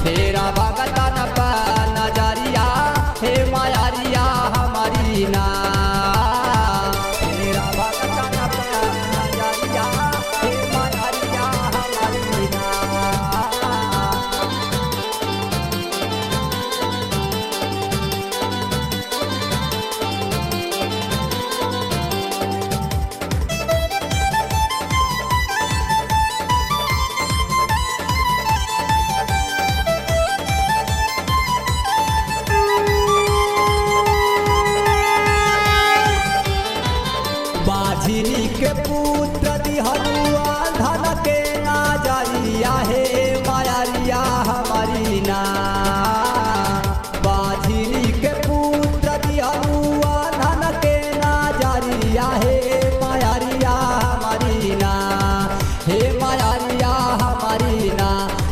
फेरा भगतन पर नजरिया हे मायारिया हमारी ना। फेरा भगतन पर नजरिया हे मायारिया हमारी ना। बाझिनी के पुत्र दिहरुआ धन के नजरिया हे मायारिया हमारी ना। बाझिनी के पुत्र दिहरुआ धन के नजरिया हे मायारिया हमारी ना। हे मायारिया हमारी ना।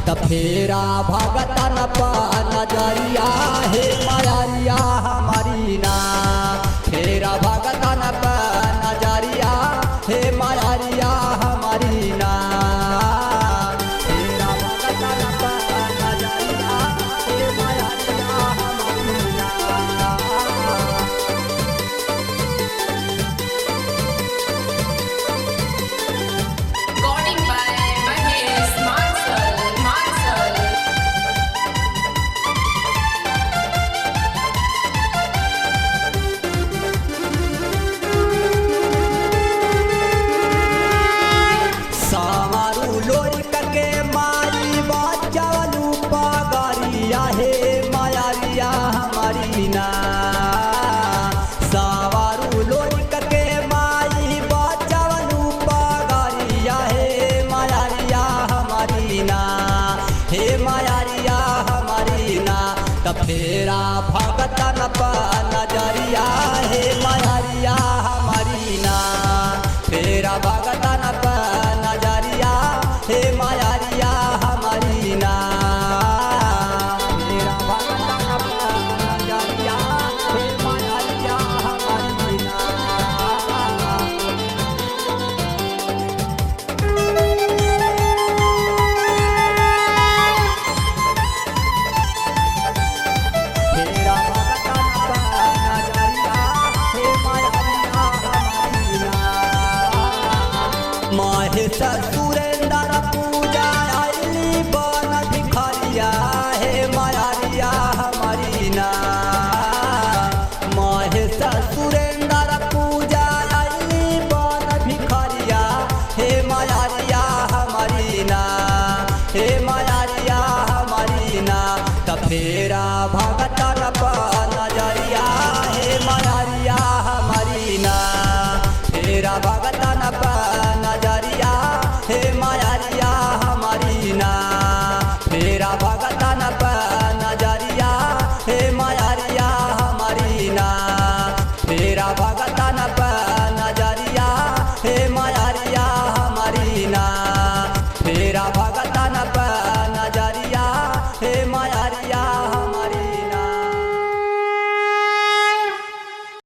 त फेरा भगतन पर नजरिया हे मायारिया हमारी ना। फेरा भगतन पर नजरिया हे मायारिया हमारी ना। फेरा भगतन पर नजरिया हे मायारिया हमारी ना। Recording by Mahesh Mansal. सामारू लोरी करके मारी बचावलू पगरिया हे मायारिया हमारी ना। सावारू लोरी करके मारी बचावलू पगरिया हे मायारिया हमारी ना। हे मायारिया हमारी ना। त फेरा भगतन पर नजरिया हे मायारिया हमारी ना। फेरा भगतन पर नजरिया हे मायारिया हमारी ना। फेरा भगतन पर नजरिया हे मायारिया हमारी ना। फेरा भगतन पर नजरिया हे मायारिया हमारी ना। महेश सुरेंद्र पूजा आईली बन भिखरिया हे मायारिया हमारी ना। महेश सुरेंद्र पूजा आईली बन भिखरिया हे मायारिया हमारी ना। हे मायारिया हमारी ना। त फेरा